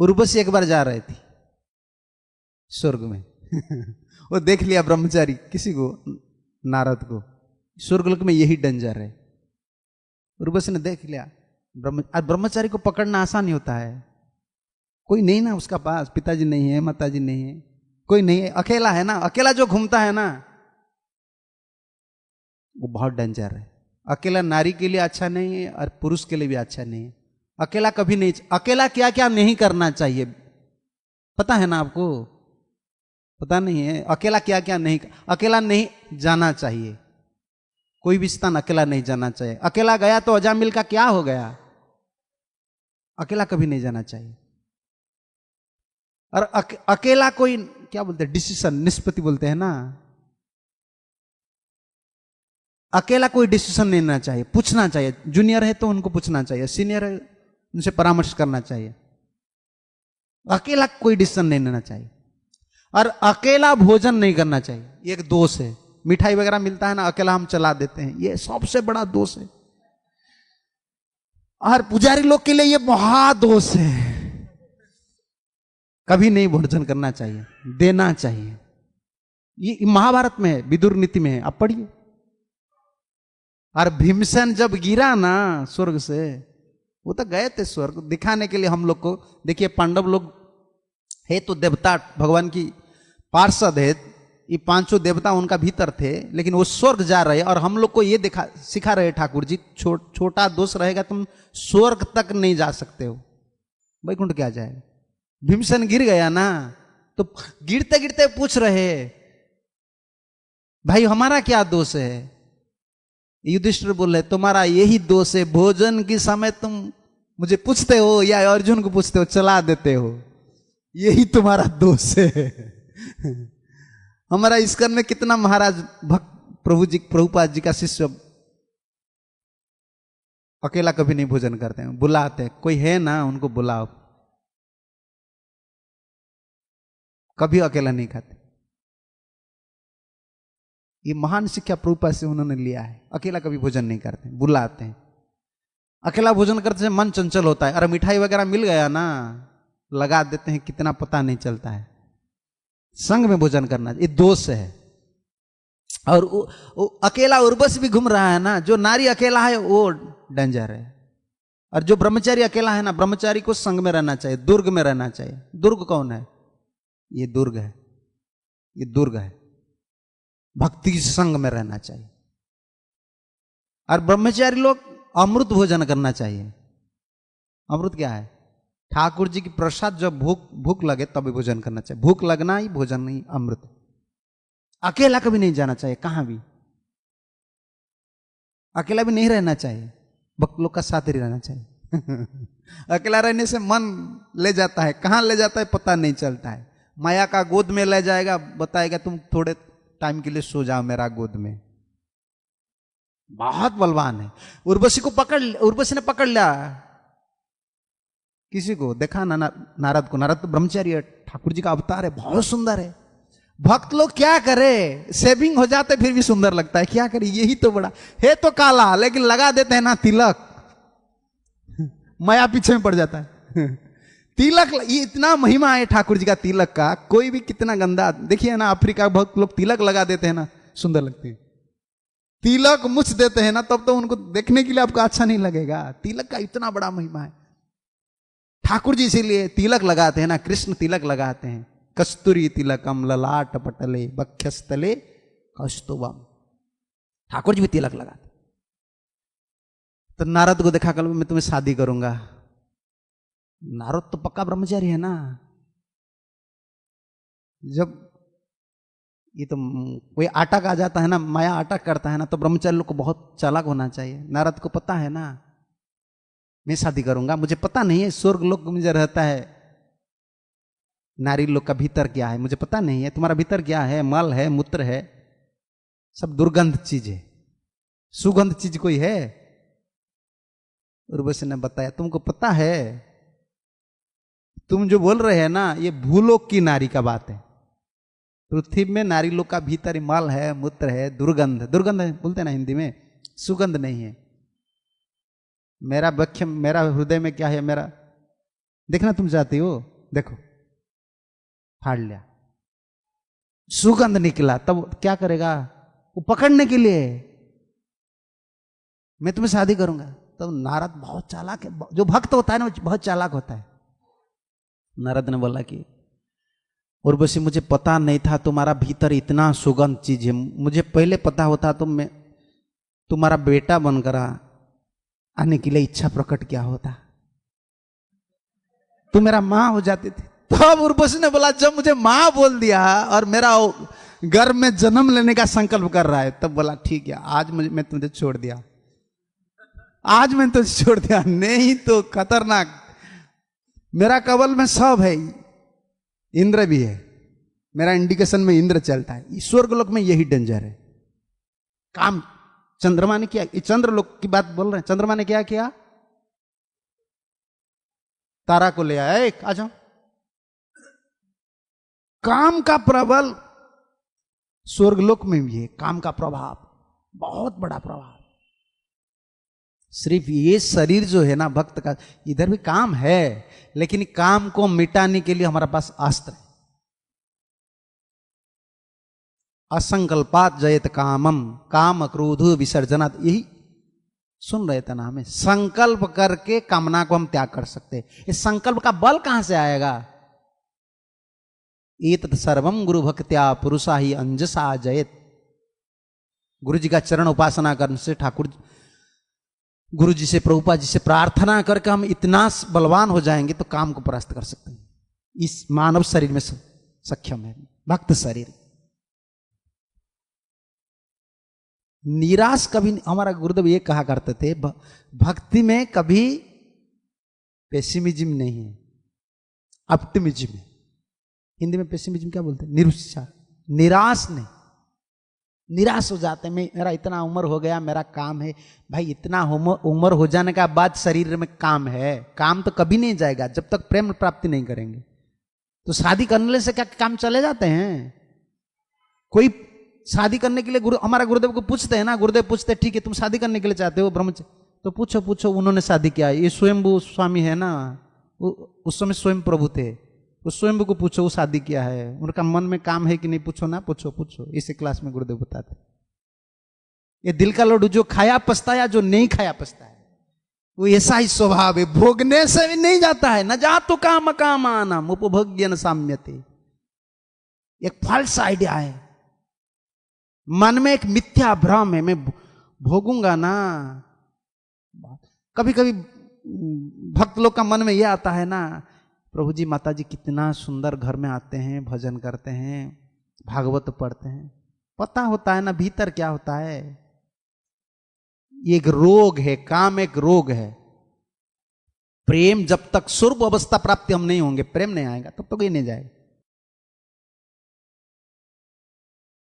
उर्वशी एक बार जा रही थी स्वर्ग में वो देख लिया ब्रह्मचारी किसी को, नारद को, स्वर्गलोक में यही डेंजर है। उर्वशी ने देख लिया ब्रह्मचारी को पकड़ना आसान नहीं होता है, कोई नहीं ना उसका पास, पिताजी नहीं है, माताजी नहीं है, कोई नहीं है, अकेला है ना, अकेला जो घूमता है ना वो बहुत डेंजर है। अकेला नारी के लिए अच्छा नहीं है और पुरुष के लिए भी अच्छा नहीं है। अकेला कभी नहीं, अकेला क्या क्या नहीं करना चाहिए पता है ना आपको? पता नहीं है अकेला क्या क्या नहीं, अकेला नहीं जाना चाहिए, कोई भी स्थान अकेला नहीं जाना चाहिए। अकेला गया तो अजामिल का क्या हो गया, अकेला कभी नहीं जाना चाहिए। और अकेला कोई क्या बोलते हैं, डिसीजन, निष्पत्ति बोलते हैं ना, अकेला कोई डिसीजन नहीं लेना चाहिए, पूछना चाहिए। जूनियर है तो उनको पूछना चाहिए, सीनियर है उनसे परामर्श करना चाहिए। अकेला कोई डिसीजन नहीं लेना चाहिए और अकेला भोजन नहीं करना चाहिए। एक दोष है, मिठाई वगैरह मिलता है ना, अकेला हम चला देते हैं, ये सबसे बड़ा दोष है और पुजारी लोग के लिए ये महादोष है। कभी नहीं भोजन करना चाहिए, देना चाहिए। ये महाभारत में है, विदुर नीति में है, आप पढ़िए। और भीमसेन जब गिरा ना स्वर्ग से, वो तो गए थे स्वर्ग दिखाने के लिए हम लोग को। देखिए पांडव लोग है तो देवता, भगवान की पार्षद है, ये पांचों देवता उनका भीतर थे, लेकिन वो स्वर्ग जा रहे और हम लोग को ये सिखा रहे ठाकुर जी, छोटा दोष रहेगा तुम स्वर्ग तक नहीं जा सकते हो, वैकुंठ क्या जाएगा। भीमसेन गिर गया ना, तो गिरते गिरते पूछ रहे भाई हमारा क्या दोष है। युधिष्ठिर बोल रहे तुम्हारा यही दोष है, भोजन के समय तुम मुझे पूछते हो या अर्जुन को पूछते हो, चला देते हो, यही तुम्हारा दोष है। हमारा इस्कन में कितना महाराज भक्त प्रभुपाद जी का शिष्य अकेला कभी नहीं भोजन करते हैं, बुलाते हैं, कोई है ना उनको बुलाओ, कभी अकेला नहीं खाते। ये महान शिक्षा प्रभुपाद से उन्होंने लिया है, अकेला कभी भोजन नहीं करते, बुलाते हैं। अकेला भोजन करते से मन चंचल होता है, अरे मिठाई वगैरह मिल गया ना लगा देते हैं, कितना पता नहीं चलता है। संग में भोजन करना ये दोष है। और अकेला उर्वशी भी घूम रहा है ना, जो नारी अकेला है वो डेंजर है। और जो ब्रह्मचारी अकेला है ना, ब्रह्मचारी को संग में रहना चाहिए, दुर्ग में रहना चाहिए। दुर्ग कौन है? ये दुर्ग है, ये दुर्ग है। भक्ति संग में रहना चाहिए। और ब्रह्मचारी लोग अमृत भोजन करना चाहिए। अमृत क्या है? ठाकुर जी की प्रसाद, जब भूख लगे तभी भोजन करना चाहिए। भूख लगना ही भोजन नहीं, अमृत। अकेला कभी नहीं जाना चाहिए, कहां भी अकेला भी नहीं रहना चाहिए, भक्त लोग का साथ ही रहना चाहिए। अकेला रहने से मन ले जाता है, कहां ले जाता है पता नहीं चलता है। माया का गोद में ले जाएगा, बताएगा तुम थोड़े टाइम के लिए सो जाओ मेरा गोद में। बहुत बलवान है। उर्वशी ने पकड़ लिया किसी को, देखा ना नारद को। नारद तो ब्रह्मचारी है, ठाकुर जी का अवतार है, बहुत सुंदर है। भक्त लोग क्या करे, सेविंग हो जाते फिर भी सुंदर लगता है, क्या करे, यही तो बड़ा है। तो काला लेकिन लगा देते हैं ना तिलक, माया पीछे में पड़ जाता है। तिलक, ये इतना महिमा है ठाकुर जी का तिलक का। कोई भी कितना गंदा, देखिए ना अफ्रीका भक्त लोग तिलक लगा देते हैं ना, सुंदर लगते हैं। तिलक मुछ देते हैं ना, तब तो उनको देखने के लिए आपको अच्छा नहीं लगेगा। तिलक का इतना बड़ा महिमा है। ठाकुर जी इसीलिए तिलक लगाते हैं ना, कृष्ण तिलक लगाते हैं। कस्तूरी तिलकम ललाट पटले बक्षस्थले कौस्तुभम, ठाकुर जी भी तिलक लगाते। तो नारद को देखा, कल मैं तुम्हें शादी करूंगा। नारद तो पक्का ब्रह्मचारी है ना। जब ये तो कोई अटक आ जाता है ना, माया अटक करता है ना, तो ब्रह्मचारी लोग को बहुत चालाक होना चाहिए। नारद को पता है ना मैं शादी करूंगा, मुझे पता नहीं है स्वर्ग लोक में जो रहता है नारी लोग का भीतर क्या है, मुझे पता नहीं है। तुम्हारा भीतर क्या है, मल है, मूत्र है, सब दुर्गंध चीज है, सुगंध चीज कोई है? उर्वशी ने बताया तुमको पता है, तुम जो बोल रहे हैं ना ये भूलोक की नारी का बात है। पृथ्वी में नारी लोग का भीतर मल है, मूत्र है, दुर्गंध, दुर्गंध है बोलते ना हिंदी में, सुगंध नहीं है। मेरा हृदय में क्या है, मेरा देखना तुम चाहती हो, देखो फाड़ लिया, सुगंध निकला, तब क्या करेगा वो पकड़ने के लिए, मैं तुम्हें शादी करूंगा। तब नारद बहुत चालाक है, जो भक्त होता है ना वो बहुत चालाक होता है। नारद ने बोला कि उर्वशी मुझे पता नहीं था तुम्हारा भीतर इतना सुगंध चीज है, मुझे पहले पता होता तो मैं तुम्हारा बेटा बनकर आने के लिए इच्छा प्रकट क्या होता, तुम मेरा मां हो जाते थे। तब उर्वशी ने बोला जब मुझे मां बोल दिया और मेरा गर्भ में जन्म लेने का संकल्प कर रहा है, तब बोला ठीक है आज मैं तुझे छोड़ दिया, आज मैं तुझे छोड़ दिया, नहीं तो खतरनाक, मेरा कवल में सब है, इंद्र भी है, मेरा इंडिकेशन में इंद्र चलता है, स्वर्ग लोक में यही डेंजर है। काम चंद्रमा ने किया, चंद्रलोक की बात बोल रहे हैं, चंद्रमा ने क्या किया, तारा को ले आया एक, आ जाओ। काम का प्रबल स्वर्गलोक में भी है, काम का प्रभाव बहुत बड़ा प्रभाव। सिर्फ ये शरीर जो है ना भक्त का, इधर भी काम है, लेकिन काम को मिटाने के लिए हमारा पास अस्त्र है। असंकल्पात जयत कामम, काम क्रोध विसर्जनात्, यही सुन रहे थे ना हमें, संकल्प करके कामना को हम त्याग कर सकते हैं। इस संकल्प का बल कहां से आएगा, एतत् सर्वम गुरु भक्त्या पुरुषा ही अंजसा जयत। गुरु जी का चरण उपासना करने से, ठाकुर गुरु जी से, प्रभुपाद जी से प्रार्थना करके हम इतना बलवान हो जाएंगे तो काम को परास्त कर सकते हैं। इस मानव शरीर में सक्षम है भक्त शरीर। निराश कभी, हमारा गुरुदेव ये कहा करते थे, भक्ति में कभी पेसिमिज्म नहीं है, ऑप्टिमिज्म है। हिंदी में पेसिमिज्म क्या बोलते हैं, निरुत्साह, निराश नहीं, निराश हो जाते हैं, मेरा इतना उम्र हो गया, मेरा काम है। भाई इतना उम्र हो जाने का बाद शरीर में काम है, काम तो कभी नहीं जाएगा जब तक प्रेम प्राप्ति नहीं करेंगे। तो शादी करने से क्या काम चले जाते हैं? कोई शादी करने के लिए हमारा गुरुदेव को पूछते हैं ना, गुरुदेव पूछते ठीक है तुम शादी करने के लिए चाहते हो ब्रह्मचारी, तो पूछो पूछो उन्होंने शादी किया, ये स्वयंभू स्वामी है ना, उस समय स्वयं प्रभु थे, उस स्वयंभू को पूछो वो शादी किया है, उनका मन में काम है कि नहीं, पूछो ना, पूछो पूछो। इसी क्लास में गुरुदेव बताते, ये दिल का लड्डू जो खाया पछताया, जो नहीं खाया पछताया, वो ऐसा ही स्वभाव है, भोगने से भी नहीं जाता है। न जा तो काम काम आना उपभोग्य न साम्यते, एक फॉल्स आइडिया है, मन में एक मिथ्या भ्रम है, मैं भोगूंगा ना। कभी कभी भक्त लोग का मन में यह आता है ना, प्रभु जी माता जी कितना सुंदर घर में आते हैं, भजन करते हैं, भागवत पढ़ते हैं, पता होता है ना भीतर क्या होता है। ये एक रोग है, काम एक रोग है। प्रेम जब तक स्वरूप अवस्था प्राप्ति हम नहीं होंगे, प्रेम नहीं आएगा तब तक ये नहीं जाएगा।